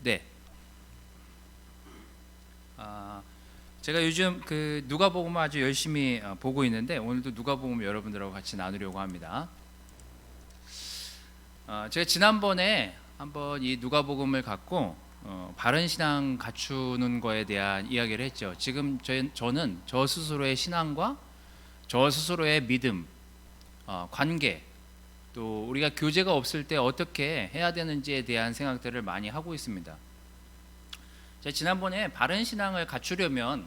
네. 제가 요즘 누가복음을 아주 열심히 보고 있는데 오늘도 누가복음 여러분들하고 같이 나누려고 합니다. 제가 지난번에 한번 이 누가복음을 갖고 바른 신앙 갖추는 거에 대한 이야기를 했죠. 지금 저는 저 스스로의 신앙과 저 스스로의 믿음, 관계, 또 우리가 교제가 없을 때 어떻게 해야 되는지에 대한 생각들을 많이 하고 있습니다. 제가 지난번에 바른 신앙을 갖추려면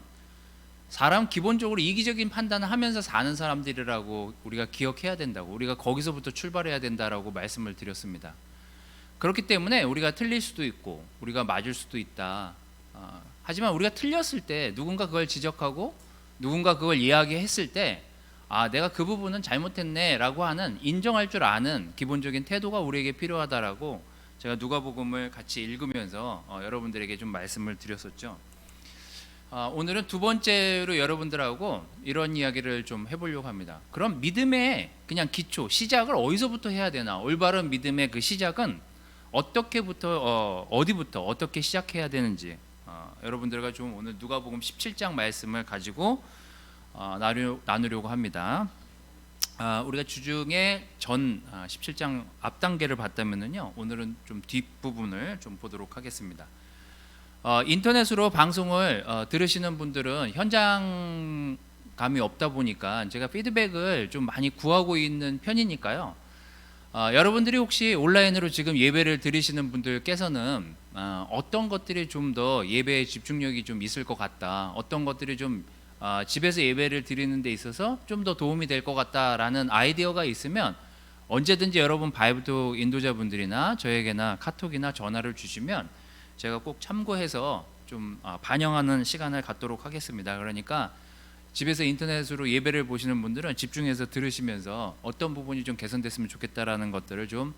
사람 기본적으로 이기적인 판단을 하면서 사는 사람들이라고 우리가 기억해야 된다고, 우리가 거기서부터 출발해야 된다라고 말씀을 드렸습니다. 그렇기 때문에 우리가 틀릴 수도 있고 우리가 맞을 수도 있다. 하지만 우리가 틀렸을 때 누군가 그걸 지적하고 누군가 그걸 이야기했을 때 내가 그 부분은 잘못했네 라고 하는, 인정할 줄 아는 기본적인 태도가 우리에게 필요하다라고 제가 누가복음을 같이 읽으면서 여러분들에게 좀 말씀을 드렸었죠. 오늘은 두 번째로 여러분들하고 이런 이야기를 좀 해보려고 합니다. 그럼 믿음의 그냥 기초, 시작을 어디서부터 해야 되나? 올바른 믿음의 그 시작은 어디부터 어떻게 시작해야 되는지 여러분들과 좀 오늘 누가복음 17장 말씀을 가지고 나누려고 합니다. 우리가 주중에 전 17장 앞 단계를 봤다면요, 오늘은 좀 뒷부분을 좀 보도록 하겠습니다. 인터넷으로 방송을 들으시는 분들은 현장감이 없다 보니까 제가 피드백을 좀 많이 구하고 있는 편이니까요. 여러분들이 혹시 온라인으로 지금 예배를 드리시는 분들께서는 어떤 것들이 좀 더 예배에 집중력이 좀 있을 것 같다, 어떤 것들이 좀 집에서 예배를 드리는 데 있어서 좀 더 도움이 될 것 같다라는 아이디어가 있으면 언제든지 여러분 바이블톡 인도자분들이나 저에게나 카톡이나 전화를 주시면 제가 꼭 참고해서 좀 반영하는 시간을 갖도록 하겠습니다. 그러니까 집에서 인터넷으로 예배를 보시는 분들은 집중해서 들으시면서 어떤 부분이 좀 개선됐으면 좋겠다라는 것들을 좀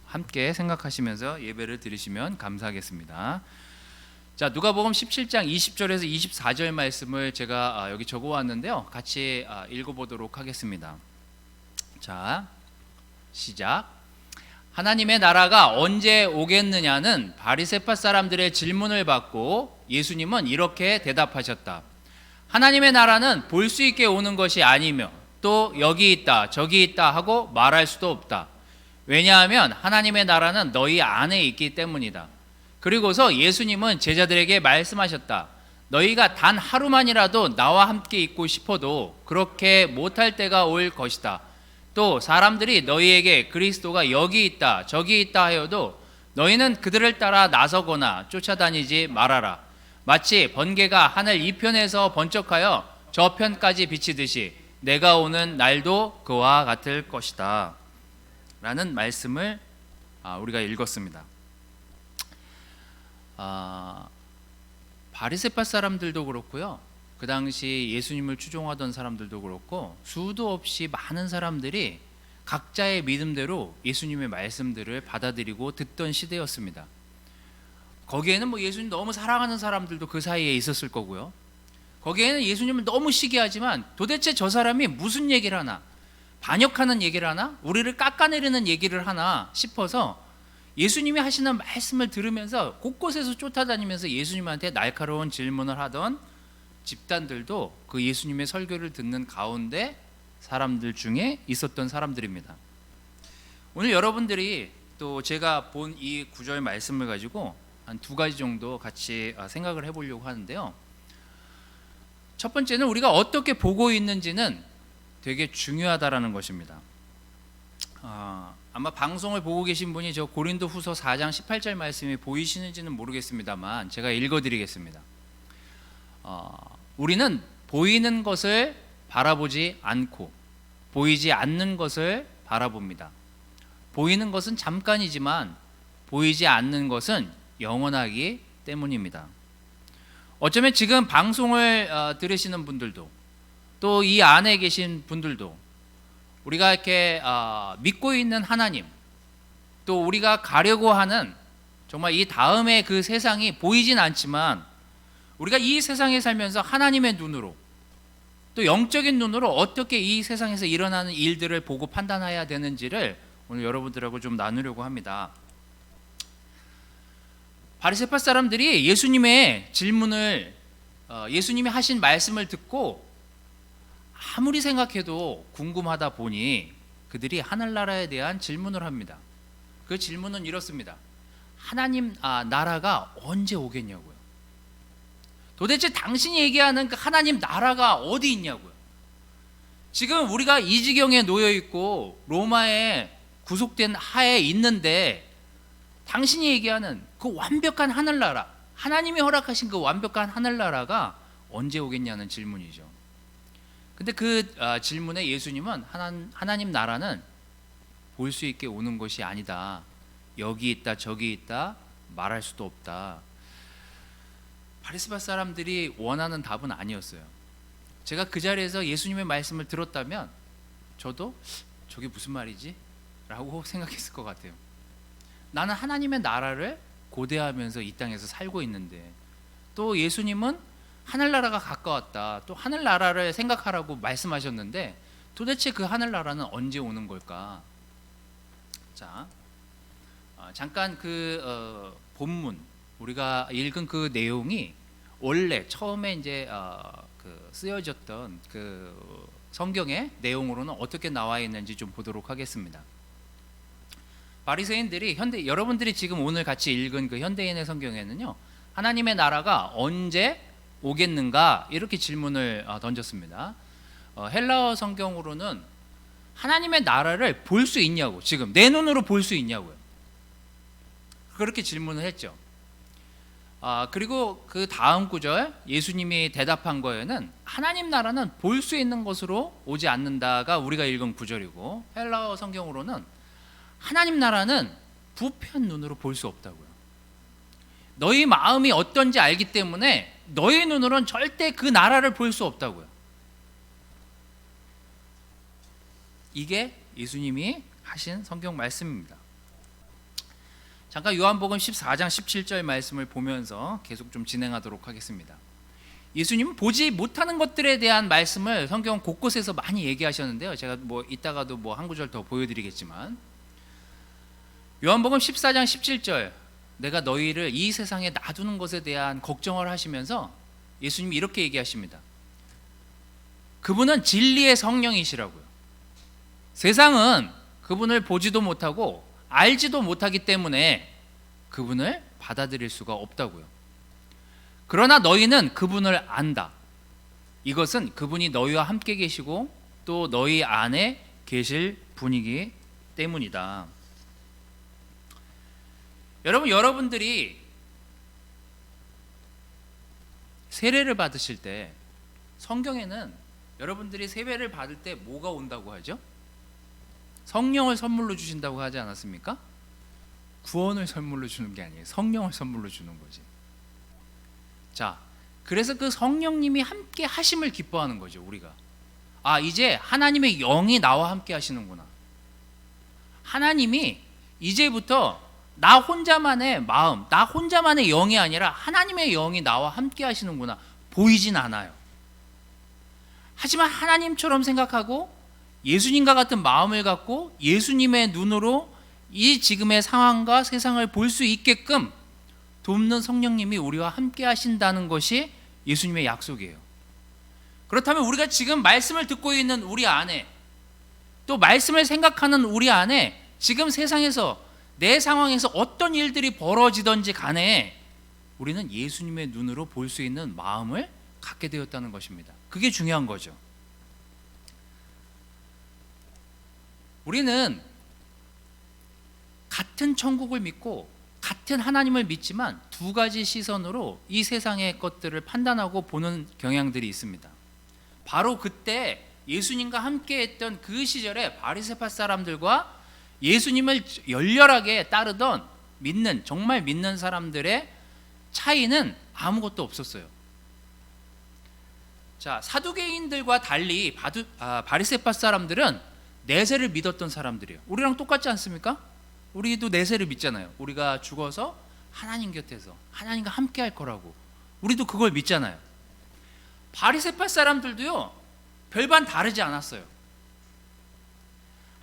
함께 생각하시면서 예배를 드리시면 감사하겠습니다. 자, 누가복음 17장 20절에서 24절 말씀을 제가 여기 적어왔는데요, 같이 읽어보도록 하겠습니다. 자, 시작. 하나님의 나라가 언제 오겠느냐는 바리새파 사람들의 질문을 받고 예수님은 이렇게 대답하셨다. 하나님의 나라는 볼 수 있게 오는 것이 아니며 또 여기 있다 저기 있다 하고 말할 수도 없다. 왜냐하면 하나님의 나라는 너희 안에 있기 때문이다. 그리고서 예수님은 제자들에게 말씀하셨다. 너희가 단 하루만이라도 나와 함께 있고 싶어도 그렇게 못할 때가 올 것이다. 또 사람들이 너희에게 그리스도가 여기 있다 저기 있다 하여도 너희는 그들을 따라 나서거나 쫓아다니지 말아라. 마치 번개가 하늘 이편에서 번쩍하여 저편까지 비치듯이 내가 오는 날도 그와 같을 것이다 라는 말씀을 우리가 읽었습니다. 바리새파 사람들도 그렇고요, 그 당시 예수님을 추종하던 사람들도 그렇고 수도 없이 많은 사람들이 각자의 믿음대로 예수님의 말씀들을 받아들이고 듣던 시대였습니다. 거기에는 예수님 너무 사랑하는 사람들도 그 사이에 있었을 거고요, 거기에는 예수님을 너무 시기하지만 도대체 저 사람이 무슨 얘기를 하나, 반역하는 얘기를 하나, 우리를 깎아내리는 얘기를 하나 싶어서 예수님이 하시는 말씀을 들으면서 곳곳에서 쫓아다니면서 예수님한테 날카로운 질문을 하던 집단들도 그 예수님의 설교를 듣는 가운데 사람들 중에 있었던 사람들입니다. 오늘 여러분들이 또 제가 본 이 구절 말씀을 가지고 한 두 가지 정도 같이 생각을 해보려고 하는데요. 첫 번째는 우리가 어떻게 보고 있는지는 되게 중요하다라는 것입니다. 아마 방송을 보고 계신 분이 저 고린도후서 4장 18절 말씀이 보이시는지는 모르겠습니다만 제가 읽어드리겠습니다. 우리는 보이는 것을 바라보지 않고 보이지 않는 것을 바라봅니다. 보이는 것은 잠깐이지만 보이지 않는 것은 영원하기 때문입니다. 어쩌면 지금 방송을 들으시는 분들도 또 이 안에 계신 분들도 우리가 이렇게 믿고 있는 하나님, 또 우리가 가려고 하는 정말 이 다음의 그 세상이 보이진 않지만 우리가 이 세상에 살면서 하나님의 눈으로 또 영적인 눈으로 어떻게 이 세상에서 일어나는 일들을 보고 판단해야 되는지를 오늘 여러분들하고 좀 나누려고 합니다. 바리새파 사람들이 예수님의 질문을 예수님이 하신 말씀을 듣고 아무리 생각해도 궁금하다 보니 그들이 하늘나라에 대한 질문을 합니다. 그 질문은 이렇습니다. 하나님 나라가 언제 오겠냐고요. 도대체 당신이 얘기하는 그 하나님 나라가 어디 있냐고요. 지금 우리가 이 지경에 놓여 있고 로마에 구속된 하에 있는데 당신이 얘기하는 그 완벽한 하늘나라, 하나님이 허락하신 그 완벽한 하늘나라가 언제 오겠냐는 질문이죠. 근데 그 질문에 예수님은 하나님 나라는 볼 수 있게 오는 것이 아니다. 여기 있다 저기 있다 말할 수도 없다. 바리새파 사람들이 원하는 답은 아니었어요. 제가 그 자리에서 예수님의 말씀을 들었다면 저도 저게 무슨 말이지? 라고 생각했을 것 같아요. 나는 하나님의 나라를 고대하면서 이 땅에서 살고 있는데 또 예수님은 하늘나라가 가까웠다, 또 하늘나라를 생각하라고 말씀하셨는데 도대체 그 하늘나라는 언제 오는 걸까? 자, 잠깐 그 본문 우리가 읽은 그 내용이 원래 처음에 이제 그 쓰여졌던 그 성경의 내용으로는 어떻게 나와 있는지 좀 보도록 하겠습니다. 바리새인들이 여러분들이 지금 오늘 같이 읽은 그 현대인의 성경에는요, 하나님의 나라가 언제 오겠는가 이렇게 질문을 던졌습니다. 헬라어 성경으로는 하나님의 나라를 볼 수 있냐고, 지금 내 눈으로 볼 수 있냐고요. 그렇게 질문을 했죠. 그리고 그 다음 구절 예수님이 대답한 거에는 하나님 나라는 볼 수 있는 것으로 오지 않는다가 우리가 읽은 구절이고, 헬라어 성경으로는 하나님 나라는 부패한 눈으로 볼 수 없다고요. 너희 마음이 어떤지 알기 때문에 너희 눈으로는 절대 그 나라를 볼 수 없다고요. 이게 예수님이 하신 성경 말씀입니다. 잠깐 요한복음 14장 17절 말씀을 보면서 계속 좀 진행하도록 하겠습니다. 예수님은 보지 못하는 것들에 대한 말씀을 성경 곳곳에서 많이 얘기하셨는데요. 제가 이따가도 한 구절 더 보여드리겠지만, 요한복음 14장 17절, 내가 너희를 이 세상에 놔두는 것에 대한 걱정을 하시면서 예수님이 이렇게 얘기하십니다. 그분은 진리의 성령이시라고요. 세상은 그분을 보지도 못하고 알지도 못하기 때문에 그분을 받아들일 수가 없다고요. 그러나 너희는 그분을 안다. 이것은 그분이 너희와 함께 계시고 또 너희 안에 계실 분이기 때문이다. 여러분들이 세례를 받으실 때 성경에는 여러분들이 세례를 받을 때 뭐가 온다고 하죠? 성령을 선물로 주신다고 하지 않았습니까? 구원을 선물로 주는 게 아니에요. 성령을 선물로 주는 거지. 자, 그래서 그 성령님이 함께 하심을 기뻐하는 거죠, 우리가. 이제 하나님의 영이 나와 함께 하시는구나. 하나님이 이제부터 나 혼자만의 마음, 나 혼자만의 영이 아니라 하나님의 영이 나와 함께 하시는구나. 보이진 않아요. 하지만 하나님처럼 생각하고 예수님과 같은 마음을 갖고 예수님의 눈으로 이 지금의 상황과 세상을 볼 수 있게끔 돕는 성령님이 우리와 함께 하신다는 것이 예수님의 약속이에요. 그렇다면 우리가 지금 말씀을 듣고 있는 우리 안에, 또 말씀을 생각하는 우리 안에 지금 세상에서 내 상황에서 어떤 일들이 벌어지든지 간에 우리는 예수님의 눈으로 볼 수 있는 마음을 갖게 되었다는 것입니다. 그게 중요한 거죠. 우리는 같은 천국을 믿고 같은 하나님을 믿지만 두 가지 시선으로 이 세상의 것들을 판단하고 보는 경향들이 있습니다. 바로 그때 예수님과 함께 했던 그 시절에 바리새파 사람들과 예수님을 열렬하게 따르던 정말 믿는 사람들의 차이는 아무것도 없었어요. 자, 사두개인들과 달리 바리새파 사람들은 내세를 믿었던 사람들이에요. 우리랑 똑같지 않습니까? 우리도 내세를 믿잖아요. 우리가 죽어서 하나님 곁에서 하나님과 함께 할 거라고 우리도 그걸 믿잖아요. 바리새파 사람들도요, 별반 다르지 않았어요.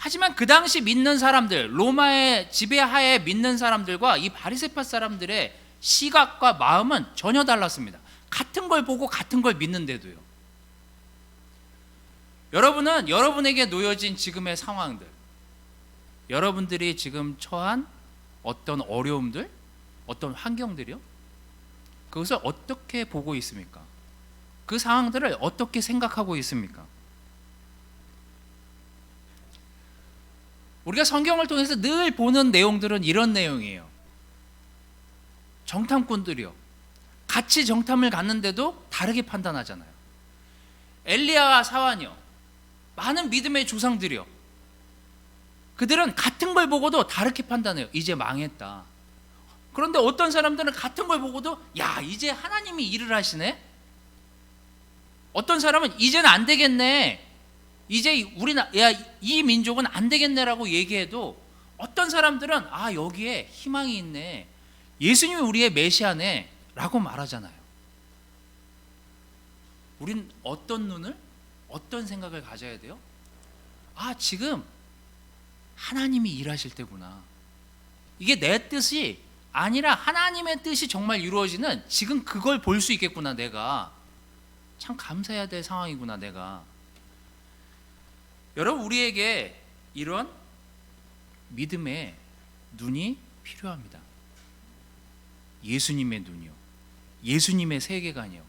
하지만 그 당시 믿는 사람들, 로마의 지배하에 믿는 사람들과 이 바리새파 사람들의 시각과 마음은 전혀 달랐습니다. 같은 걸 보고 같은 걸 믿는데도요. 여러분은 여러분에게 놓여진 지금의 상황들, 여러분들이 지금 처한 어떤 어려움들, 어떤 환경들이요, 그것을 어떻게 보고 있습니까? 그 상황들을 어떻게 생각하고 있습니까? 우리가 성경을 통해서 늘 보는 내용들은 이런 내용이에요. 정탐꾼들이요, 같이 정탐을 갔는데도 다르게 판단하잖아요. 엘리야와 사환이요, 많은 믿음의 조상들이요, 그들은 같은 걸 보고도 다르게 판단해요. 이제 망했다. 그런데 어떤 사람들은 같은 걸 보고도 야, 이제 하나님이 일을 하시네. 어떤 사람은 이제는 안 되겠네, 이제 이 민족은 안 되겠네라고 얘기해도 어떤 사람들은 아, 여기에 희망이 있네, 예수님이 우리의 메시아네 라고 말하잖아요. 우린 어떤 눈을, 어떤 생각을 가져야 돼요? 아, 지금 하나님이 일하실 때구나. 이게 내 뜻이 아니라 하나님의 뜻이 정말 이루어지는 지금 그걸 볼 수 있겠구나. 내가 참 감사해야 될 상황이구나. 내가. 여러분, 우리에게 이런 믿음의 눈이 필요합니다. 예수님의 눈이요, 예수님의 세계관이요.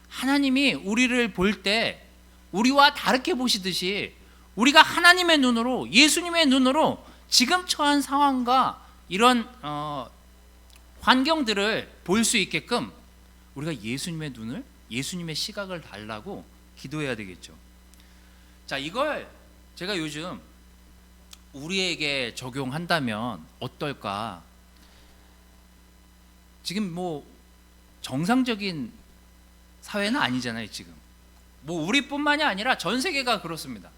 하나님이 우리를 볼 때 우리와 다르게 보시듯이 우리가 하나님의 눈으로, 예수님의 눈으로 지금 처한 상황과 이런 환경들을 볼 수 있게끔 우리가 예수님의 눈을, 예수님의 시각을 달라고 기도해야 되겠죠. 자, 이걸 제가 요즘 우리에게 적용한다면 어떨까? 지금 뭐 정상적인 사회는 아니잖아요. 지금 뭐 우리뿐만이 아니라 전 세계가 그렇습니다.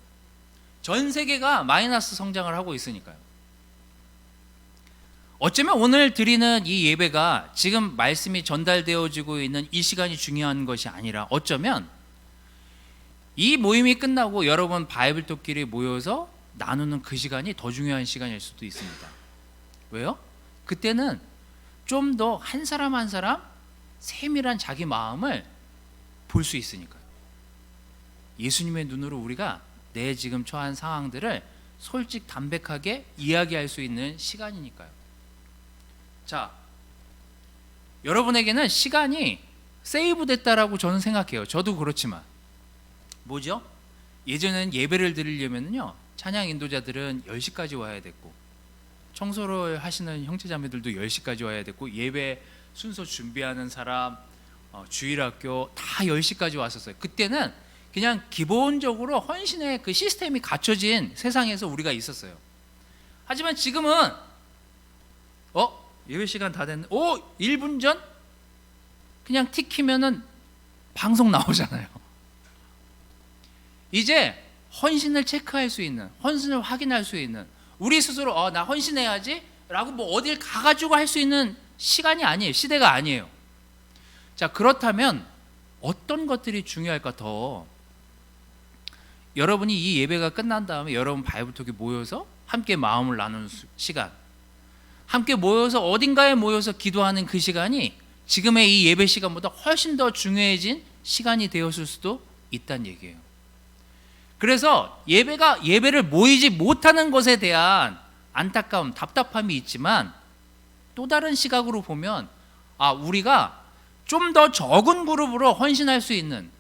전 세계가 마이너스 성장을 하고 있으니까요. 어쩌면 오늘 드리는 이 예배가 지금 말씀이 전달되어지고 있는 이 시간이 중요한 것이 아니라 어쩌면 이 모임이 끝나고 여러분 바이블 토끼리 모여서 나누는 그 시간이 더 중요한 시간일 수도 있습니다. 왜요? 그때는 좀 더 한 사람 한 사람 세밀한 자기 마음을 볼 수 있으니까요. 예수님의 눈으로 우리가 내 지금 처한 상황들을 솔직 담백하게 이야기할 수 있는 시간이니까요. 자, 여러분에게는 시간이 세이브 됐다라고 저는 생각해요. 저도 그렇지만 뭐죠? 예전에는 예배를 드리려면요, 찬양 인도자들은 10시까지 와야 됐고, 청소를 하시는 형제자매들도 10시까지 와야 됐고, 예배 순서 준비하는 사람, 주일학교 다 10시까지 왔었어요. 그때는 그냥 기본적으로 헌신의 그 시스템이 갖춰진 세상에서 우리가 있었어요. 하지만 지금은 예배 시간 다 됐네. 1분 전 그냥 틱 키면은 방송 나오잖아요. 이제 헌신을 체크할 수 있는, 헌신을 확인할 수 있는, 우리 스스로 나 헌신해야지 라고 뭐 어딜 가가지고 할 수 있는 시간이 아니에요. 시대가 아니에요. 자, 그렇다면 어떤 것들이 중요할까? 더 여러분이 이 예배가 끝난 다음에 여러분 바이블톡에 모여서 함께 마음을 나누는 시간, 함께 모여서 어딘가에 모여서 기도하는 그 시간이 지금의 이 예배 시간보다 훨씬 더 중요해진 시간이 되었을 수도 있다는 얘기예요. 그래서 예배를 모이지 못하는 것에 대한 안타까움, 답답함이 있지만 또 다른 시각으로 보면 우리가 좀 더 적은 그룹으로 헌신할 수 있는,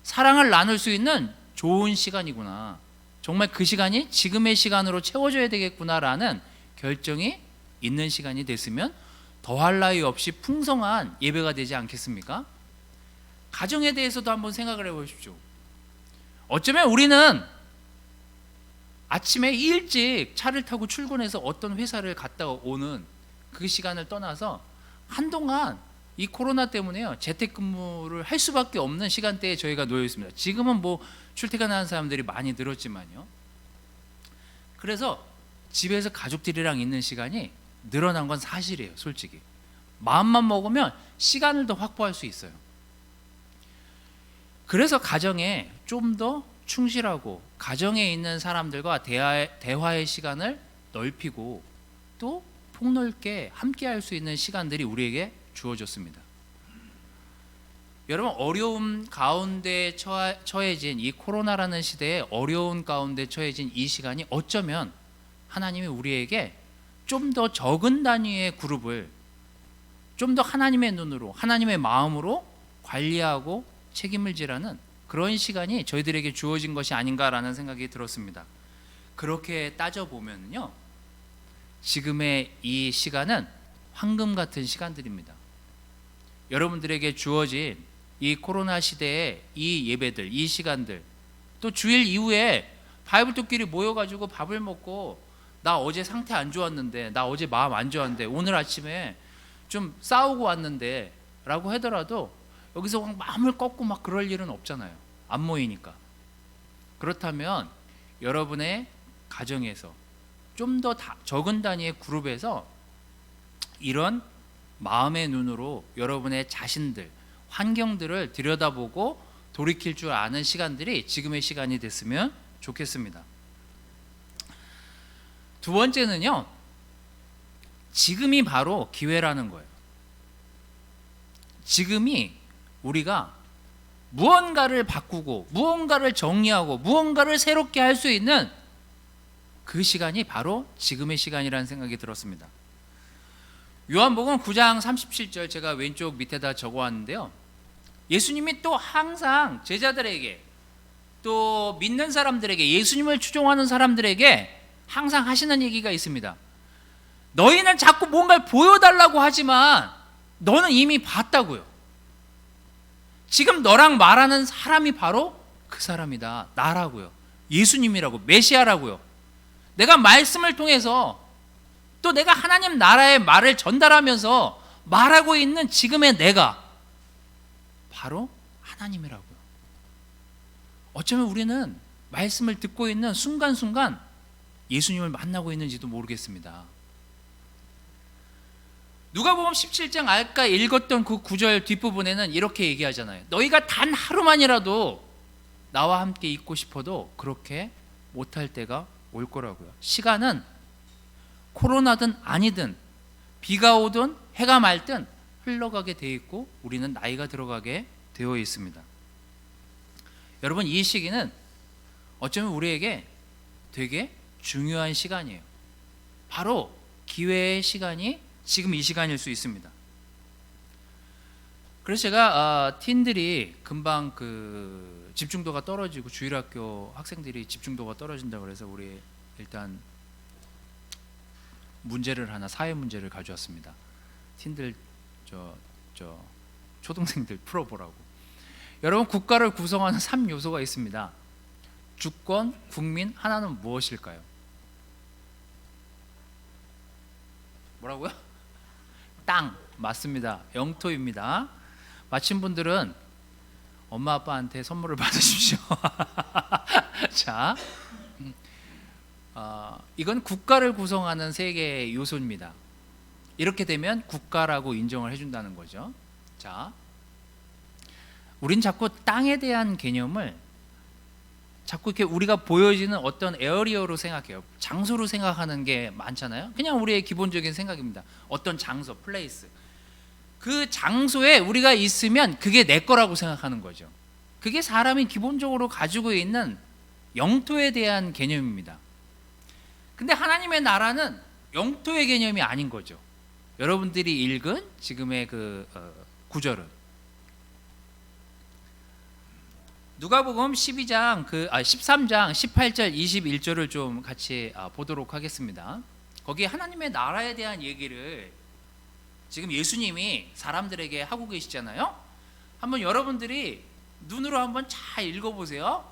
사랑을 나눌 수 있는 좋은 시간이구나, 정말 그 시간이 지금의 시간으로 채워져야 되겠구나라는 결정이 있는 시간이 됐으면 더할 나위 없이 풍성한 예배가 되지 않겠습니까? 가정에 대해서도 한번 생각을 해보십시오. 어쩌면 우리는 아침에 일찍 차를 타고 출근해서 어떤 회사를 갔다 오는 그 시간을 떠나서 한동안 이 코로나 때문에요, 재택근무를 할 수밖에 없는 시간대에 저희가 놓여 있습니다. 지금은 뭐 출퇴근하는 사람들이 많이 늘었지만요. 그래서 집에서 가족들이랑 있는 시간이 늘어난 건 사실이에요. 솔직히 마음만 먹으면 시간을 더 확보할 수 있어요. 그래서 가정에 좀 더 충실하고 가정에 있는 사람들과 대화의 시간을 넓히고 또 폭넓게 함께할 수 있는 시간들이 우리에게 주어졌습니다. 여러분, 어려움 가운데 처해진 이 코로나라는 시대에 어려운 가운데 처해진 이 시간이 어쩌면 하나님이 우리에게 좀 더 적은 단위의 그룹을 좀 더 하나님의 눈으로, 하나님의 마음으로 관리하고 책임을 지라는 그런 시간이 저희들에게 주어진 것이 아닌가라는 생각이 들었습니다. 그렇게 따져보면요, 지금의 이 시간은 황금 같은 시간들입니다. 여러분들에게 주어진 이 코로나 시대의 이 예배들, 이 시간들, 또 주일 이후에 바이블들끼리 모여가지고 밥을 먹고, 나 어제 상태 안 좋았는데, 나 어제 마음 안 좋았는데, 오늘 아침에 좀 싸우고 왔는데 라고 하더라도 여기서 막 마음을 꺾고 막 그럴 일은 없잖아요. 안 모이니까. 그렇다면 여러분의 가정에서 좀 더 적은 단위의 그룹에서 이런 마음의 눈으로 여러분의 자신들, 환경들을 들여다보고 돌이킬 줄 아는 시간들이 지금의 시간이 됐으면 좋겠습니다. 두 번째는요, 지금이 바로 기회라는 거예요. 지금이 우리가 무언가를 바꾸고 무언가를 정리하고 무언가를 새롭게 할 수 있는 그 시간이 바로 지금의 시간이라는 생각이 들었습니다. 요한복음 9장 37절 제가 왼쪽 밑에다 적어왔는데요, 예수님이 또 항상 제자들에게, 또 믿는 사람들에게, 예수님을 추종하는 사람들에게 항상 하시는 얘기가 있습니다. 너희는 자꾸 뭔가를 보여달라고 하지만 너는 이미 봤다고요. 지금 너랑 말하는 사람이 바로 그 사람이다. 나라고요. 예수님이라고, 메시아라고요. 내가 말씀을 통해서, 또 내가 하나님 나라의 말을 전달하면서 말하고 있는 지금의 내가 바로 하나님이라고요. 어쩌면 우리는 말씀을 듣고 있는 순간순간 예수님을 만나고 있는지도 모르겠습니다. 누가복음 17장 아까 읽었던 그 구절 뒷부분에는 이렇게 얘기하잖아요. 너희가 단 하루만이라도 나와 함께 있고 싶어도 그렇게 못할 때가 올 거라고요. 시간은 코로나든 아니든, 비가 오든 해가 맑든 흘러가게 되어 있고 우리는 나이가 들어가게 되어 있습니다. 여러분, 이 시기는 어쩌면 우리에게 되게 중요한 시간이에요. 바로 기회의 시간이 지금 이 시간일 수 있습니다. 그래서 제가 틴들이 금방 그 집중도가 떨어지고, 주일학교 학생들이 집중도가 떨어진다고 그래서 우리 일단 문제를 하나, 사회 문제를 가져왔습니다. 틴들 초등생들 풀어보라고. 여러분, 국가를 구성하는 3요소가 있습니다. 주권, 국민, 하나는 무엇일까요? 뭐라고요? 땅, 맞습니다. 영토입니다. 맞힌 분들은 엄마 아빠한테 선물을 받으십시오. 자, 이건 국가를 구성하는 세 개의 요소입니다. 이렇게 되면 국가라고 인정을 해준다는 거죠. 자, 우린 자꾸 땅에 대한 개념을 자꾸 이렇게 우리가 보여지는 어떤 에어리어로 생각해요. 장소로 생각하는 게 많잖아요. 그냥 우리의 기본적인 생각입니다. 어떤 장소, 플레이스. 그 장소에 우리가 있으면 그게 내 거라고 생각하는 거죠. 그게 사람이 기본적으로 가지고 있는 영토에 대한 개념입니다. 근데 하나님의 나라는 영토의 개념이 아닌 거죠. 여러분들이 읽은 지금의 그 구절은 누가복음 13장 18절 21절을 좀 같이 보도록 하겠습니다. 거기에 하나님의 나라에 대한 얘기를 지금 예수님이 사람들에게 하고 계시잖아요. 한번 여러분들이 눈으로 한번 잘 읽어보세요.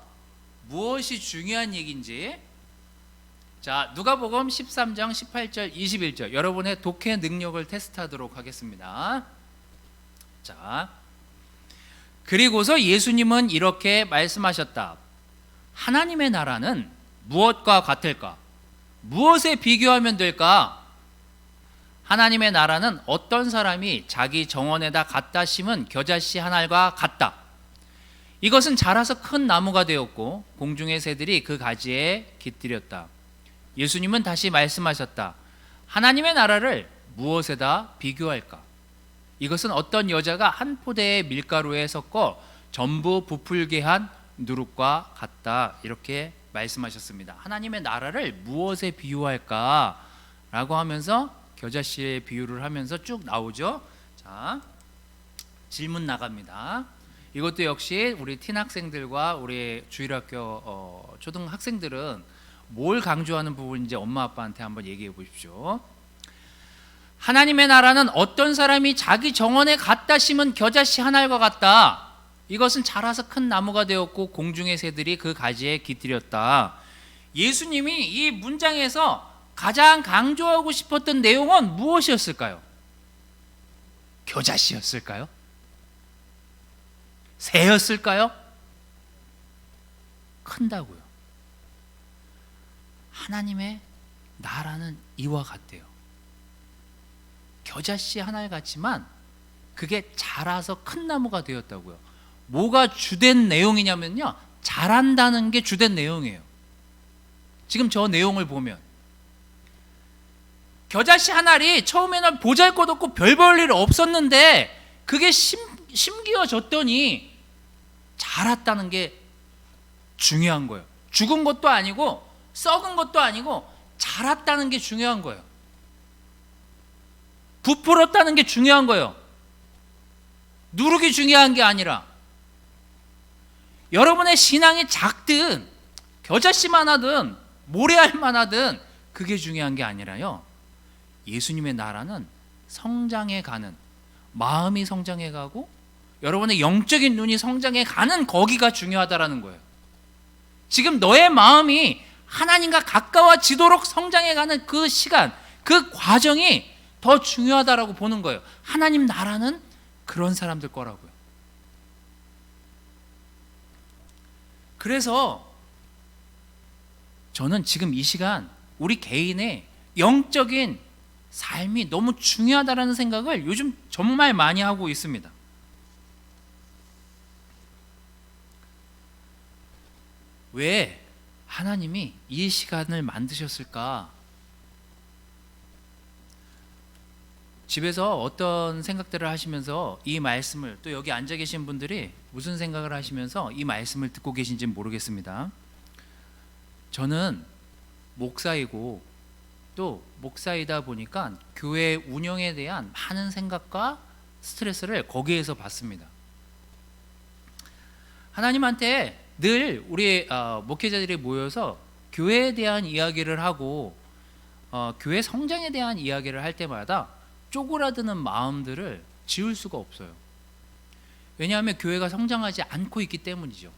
무엇이 중요한 얘기인지. 자, 누가복음 13장 18절 21절 여러분의 독해 능력을 테스트하도록 하겠습니다. 자, 그리고서 예수님은 이렇게 말씀하셨다. 하나님의 나라는 무엇과 같을까? 무엇에 비교하면 될까? 하나님의 나라는 어떤 사람이 자기 정원에다 갖다 심은 겨자씨 한 알과 같다. 이것은 자라서 큰 나무가 되었고 공중의 새들이 그 가지에 깃들였다. 예수님은 다시 말씀하셨다. 하나님의 나라를 무엇에다 비교할까? 이것은 어떤 여자가 한 포대의 밀가루에 섞어 전부 부풀게 한 누룩과 같다. 이렇게 말씀하셨습니다. 하나님의 나라를 무엇에 비유할까? 라고 하면서 겨자씨의 비유를 하면서 쭉 나오죠. 자, 질문 나갑니다. 이것도 역시 우리 틴 학생들과 우리 주일학교 초등학생들은 뭘 강조하는 부분인지 엄마 아빠한테 한번 얘기해 보십시오. 하나님의 나라는 어떤 사람이 자기 정원에 갖다 심은 겨자씨 한 알과 같다. 이것은 자라서 큰 나무가 되었고 공중의 새들이 그 가지에 깃들였다. 예수님이 이 문장에서 가장 강조하고 싶었던 내용은 무엇이었을까요? 겨자씨였을까요? 새였을까요? 큰다고요. 하나님의 나라는 이와 같대요. 겨자씨 한 알 같지만 그게 자라서 큰 나무가 되었다고요. 뭐가 주된 내용이냐면요, 자란다는 게 주된 내용이에요. 지금 저 내용을 보면 겨자씨 한 알이 처음에는 보잘것없고 별 볼 일 없었는데 그게 심기어졌더니 자랐다는 게 중요한 거예요. 죽은 것도 아니고 썩은 것도 아니고 자랐다는 게 중요한 거예요. 부풀었다는 게 중요한 거예요. 누룩이 중요한 게 아니라, 여러분의 신앙이 작든 겨자씨만 하든 모래알만 하든 그게 중요한 게 아니라요, 예수님의 나라는 성장해 가는, 마음이 성장해 가고 여러분의 영적인 눈이 성장해 가는 거기가 중요하다라는 거예요. 지금 너의 마음이 하나님과 가까워지도록 성장해 가는 그 시간, 그 과정이 더 중요하다라고 보는 거예요. 하나님 나라는 그런 사람들 거라고요. 그래서 저는 지금 이 시간 우리 개인의 영적인 삶이 너무 중요하다라는 생각을 요즘 정말 많이 하고 있습니다. 왜 하나님이 이 시간을 만드셨을까? 집에서 어떤 생각들을 하시면서 이 말씀을, 또 여기 앉아 계신 분들이 무슨 생각을 하시면서 이 말씀을 듣고 계신지는 모르겠습니다. 저는 목사이고 또 목사이다 보니까 교회 운영에 대한 많은 생각과 스트레스를 거기에서 받습니다. 하나님한테 늘 우리 목회자들이 모여서 교회에 대한 이야기를 하고 교회 성장에 대한 이야기를 할 때마다 쪼그라드는 마음들을 지울 수가 없어요. 왜냐하면 교회가 성장하지 않고 있기 때문이죠.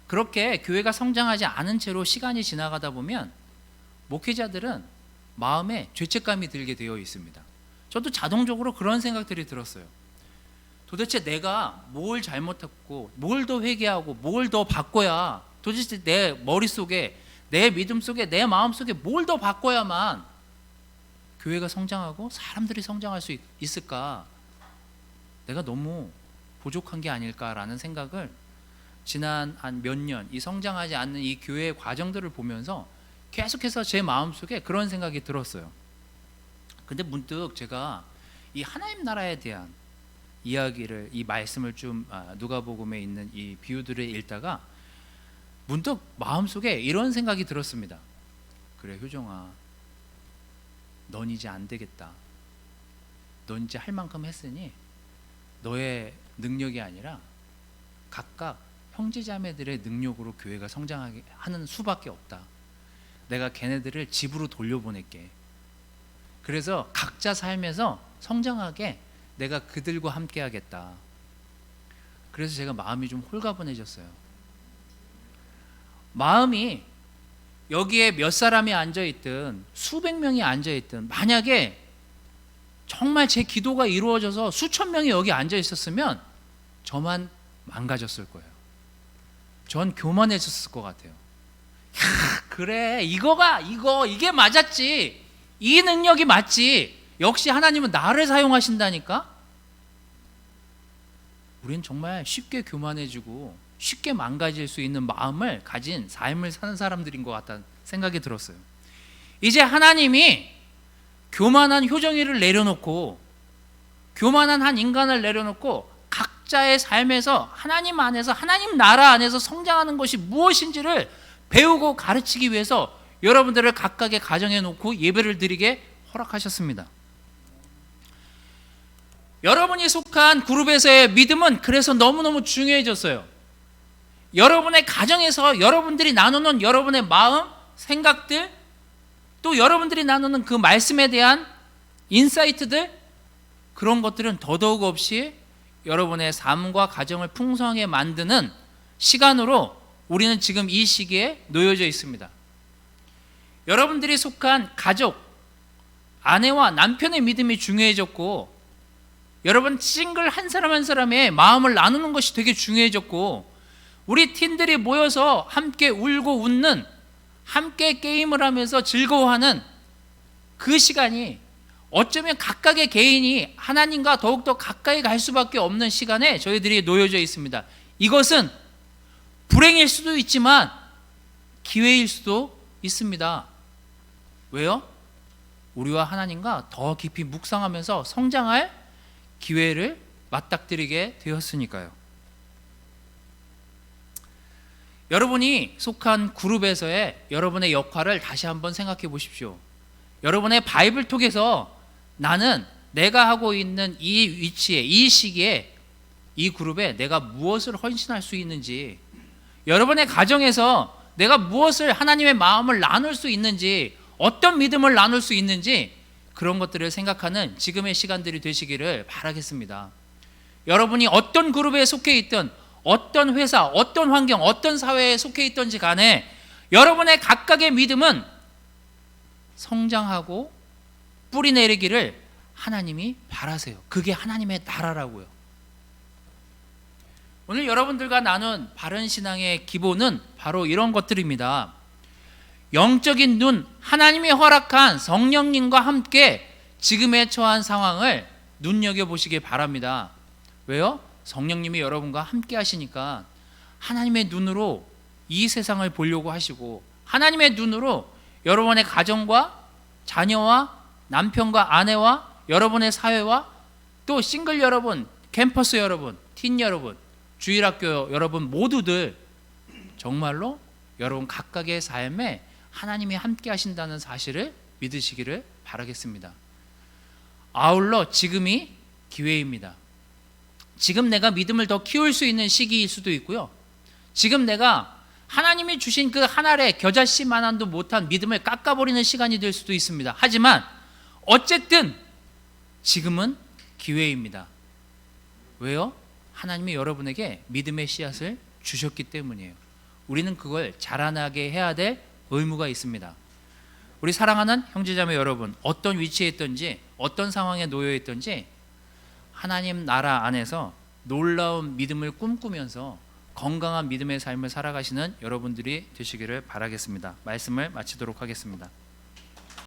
그렇게 교회가 성장하지 않은 채로 시간이 지나가다 보면 목회자들은 마음에 죄책감이 들게 되어 있습니다. 저도 자동적으로 그런 생각들이 들었어요. 도대체 내가 뭘 잘못했고 뭘 더 회개하고 뭘 더 바꿔야, 도대체 내 머릿속에, 내 믿음 속에, 내 마음 속에 뭘 더 바꿔야만 교회가 성장하고 사람들이 성장할 수 있을까? 내가 너무 부족한 게 아닐까라는 생각을 지난 한 몇 년, 이 성장하지 않는 이 교회의 과정들을 보면서 계속해서 제 마음속에 그런 생각이 들었어요. 근데 문득 제가 이 하나님 나라에 대한 이야기를, 이 말씀을 좀 누가복음에 있는 이 비유들을 읽다가 문득 마음속에 이런 생각이 들었습니다. 그래, 효정아, 넌 이제 안 되겠다. 넌 이제 할 만큼 했으니 너의 능력이 아니라 각각 형제자매들의 능력으로 교회가 성장하게 하는 수밖에 없다. 내가 걔네들을 집으로 돌려보낼게. 그래서 각자 삶에서 성장하게 내가 그들과 함께 하겠다. 그래서 제가 마음이 좀 홀가분해졌어요. 마음이 여기에 몇 사람이 앉아있든 수백 명이 앉아있든, 만약에 정말 제 기도가 이루어져서 수천 명이 여기 앉아있었으면 저만 망가졌을 거예요. 전 교만해졌을 것 같아요. 그래, 이게 맞았지, 이 능력이 맞지, 역시 하나님은 나를 사용하신다니까. 우린 정말 쉽게 교만해지고 쉽게 망가질 수 있는 마음을 가진 삶을 사는 사람들인 것 같다는 생각이 들었어요. 이제 하나님이 교만한 효정이를 내려놓고, 교만한 한 인간을 내려놓고 각자의 삶에서 하나님 안에서, 하나님 나라 안에서 성장하는 것이 무엇인지를 배우고 가르치기 위해서 여러분들을 각각의 가정에 놓고 예배를 드리게 허락하셨습니다. 여러분이 속한 그룹에서의 믿음은 그래서 너무너무 중요해졌어요. 여러분의 가정에서 여러분들이 나누는 여러분의 마음, 생각들, 또 여러분들이 나누는 그 말씀에 대한 인사이트들, 그런 것들은 더더욱 없이 여러분의 삶과 가정을 풍성하게 만드는 시간으로 우리는 지금 이 시기에 놓여져 있습니다. 여러분들이 속한 가족, 아내와 남편의 믿음이 중요해졌고, 여러분 싱글 한 사람 한 사람의 마음을 나누는 것이 되게 중요해졌고, 우리 팀들이 모여서 함께 울고 웃는, 함께 게임을 하면서 즐거워하는 그 시간이 어쩌면 각각의 개인이 하나님과 더욱더 가까이 갈 수밖에 없는 시간에 저희들이 놓여져 있습니다. 이것은 불행일 수도 있지만 기회일 수도 있습니다. 왜요? 우리와 하나님과 더 깊이 묵상하면서 성장할 기회를 맞닥뜨리게 되었으니까요. 여러분이 속한 그룹에서의 여러분의 역할을 다시 한번 생각해 보십시오. 여러분의 바이블톡에서 나는 내가 하고 있는 이 위치에, 이 시기에, 이 그룹에 내가 무엇을 헌신할 수 있는지, 여러분의 가정에서 내가 무엇을, 하나님의 마음을 나눌 수 있는지, 어떤 믿음을 나눌 수 있는지, 그런 것들을 생각하는 지금의 시간들이 되시기를 바라겠습니다. 여러분이 어떤 그룹에 속해 있든, 어떤 회사, 어떤 환경, 어떤 사회에 속해 있든지 간에 여러분의 각각의 믿음은 성장하고 뿌리 내리기를 하나님이 바라세요. 그게 하나님의 나라라고요. 오늘 여러분들과 나눈 바른 신앙의 기본은 바로 이런 것들입니다. 영적인 눈, 하나님이 허락한 성령님과 함께 지금에 처한 상황을 눈여겨보시기 바랍니다. 왜요? 성령님이 여러분과 함께 하시니까 하나님의 눈으로 이 세상을 보려고 하시고, 하나님의 눈으로 여러분의 가정과 자녀와 남편과 아내와 여러분의 사회와 또 싱글 여러분, 캠퍼스 여러분, 틴 여러분, 주일학교 여러분 모두들 정말로 여러분 각각의 삶에 하나님이 함께 하신다는 사실을 믿으시기를 바라겠습니다. 아울러 지금이 기회입니다. 지금 내가 믿음을 더 키울 수 있는 시기일 수도 있고요. 지금 내가 하나님이 주신 그 한 알의 겨자씨만한도 못한 믿음을 깎아버리는 시간이 될 수도 있습니다. 하지만 어쨌든 지금은 기회입니다. 왜요? 하나님이 여러분에게 믿음의 씨앗을 주셨기 때문이에요. 우리는 그걸 자라나게 해야 될 의무가 있습니다. 우리 사랑하는 형제자매 여러분, 어떤 위치에 있든지 어떤 상황에 놓여 있든지 하나님 나라 안에서 놀라운 믿음을 꿈꾸면서 건강한 믿음의 삶을 살아가시는 여러분들이 되시기를 바라겠습니다. 말씀을 마치도록 하겠습니다.